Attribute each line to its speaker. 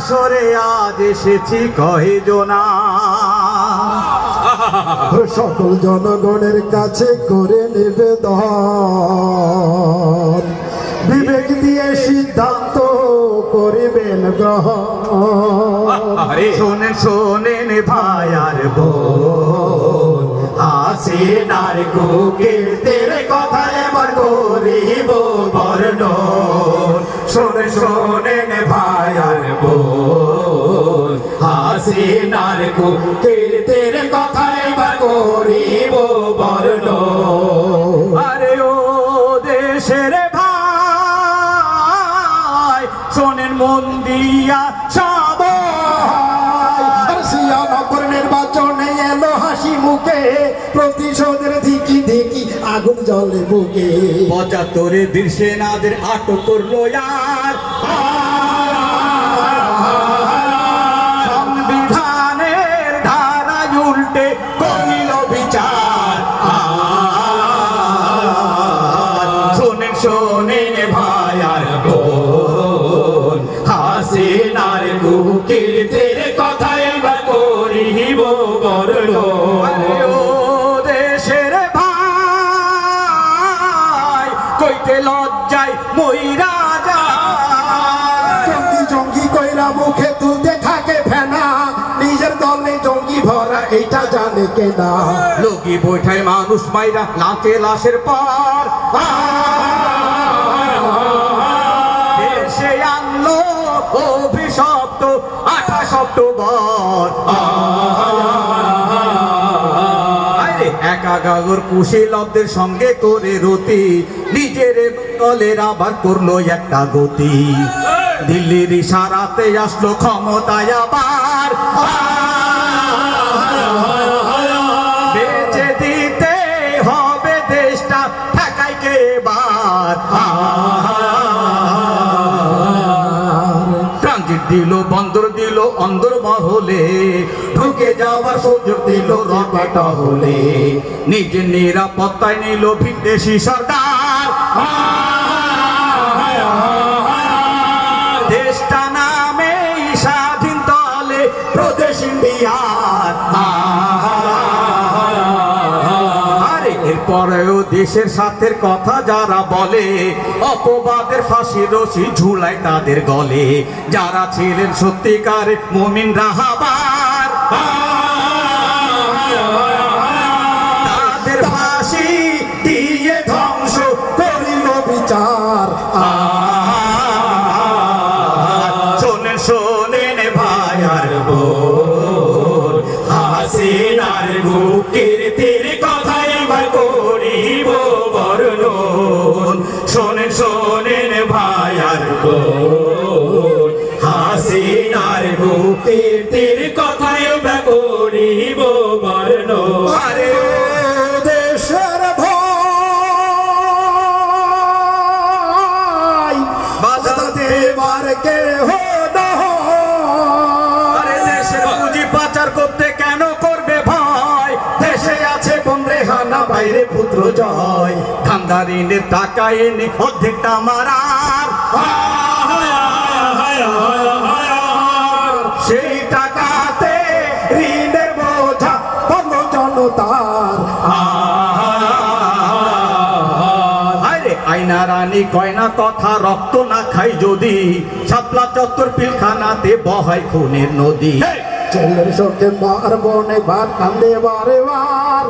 Speaker 1: আসরে আজ এসেছি কয়জনা,
Speaker 2: সকল জনগণের কাছে করে নিবেদন, বিবেক দিয়ে সিদ্ধান্ত করিবেন গ্রহণ।
Speaker 1: শোনেন শোনেন ভাই আর বোন, হাসিনার কুকীর্তির কথা এবার করিব বর্ণন। শোনেন শোনেন ভাই আর বোন, হাসিনার কুকীর্তির কথা এবার করিব বর্ণন। আরে ও দেশের ভাই, শোনেন মন দিয়া সবাই,
Speaker 2: সিয়ানগর নির্বাচনে এলো হাসি মুখে, প্রতিশোধের ধিকি ধিকি আগুন জ্বলে বুকে।
Speaker 1: ৭৫ বীর সেনাদের আটক করলো আর সংবিধানের ধারা উল্টে করিল বিচার। শোনেন শোনেন ভাই আর বোন, হাসিনার কুকীর্তির কথা এবার করিব বর্ণন। দেশের ভাই, কইতে লজ্জায় মইরা যায়,
Speaker 2: জঙ্গি জঙ্গি কইরা মুখে তুলতে থাকে ফেনা, নিজের দলে জঙ্গি ভরা এটা জানে কেনা।
Speaker 1: লগি বৈঠায় মানুষ মাইরা নাচে লাশের পর, দেশে আনলো অভিশপ্ত ২৮ অক্টোবর। একাগাগর কুশীলবদের সঙ্গে করে রতি, নিজের দলের আবার করলো একটা গতি। দিল্লির ইশারাতে আসলো ক্ষমতায় আবার, বেঁচে দিতে হবে দেশটা, ঠেকাই কে এবার। ট্রানজিট দিল, বন্দর দিল, অন্দর মহলে ঢুকে যাওয়ার সুযোগ দিল রকেট হলে। নিজের নিরাপত্তায় নিল বিদেশি সরকার, দেশটা নামে স্বাধীন দলে প্রদেশ ইন্ডিয়ার। আরে এরপরেও দেশের স্বার্থের কথা যারা বলে, অপবাদের ফাঁসি রশি ঝুলায় তাদের গলে। যারা ছিলেন সত্যিকার মুমিন রাহাবার, তাদের ফাঁসি দিয়ে ধ্বংস করিল বিচার। শোনেন শোনেন ভাই আর বোন, হাসিনার কুকীর্তির কথা এবার করিব বর্ণন। শোনেন শোনেন ভাই আর বোন, হাসিনার কুকীর্তির কথা এবার করিব বর্ণন। আরে
Speaker 2: দেশের ভাই, বাজাতে এবার কেহ
Speaker 1: আরে দেশের পুঁজি পাচার করতে কেন করবে ভয়? দেশে আছে কোন রেহানা, বাইরে পুত্র জয়। ধান্দার এনে টাকা এনে অর্ধেকটা মারার, সেই টাকাতে ঋণের বোঝা
Speaker 2: বন্ধ জনতার।
Speaker 1: আরে আইনা রানী কয়না কথা, রক্ত না খাই যদি, শাপলা চত্বর পিলখানাতে বহাই খুনের নদী।
Speaker 2: ছেলের সঙ্গে মার বনে বার কান্দে বারে বার।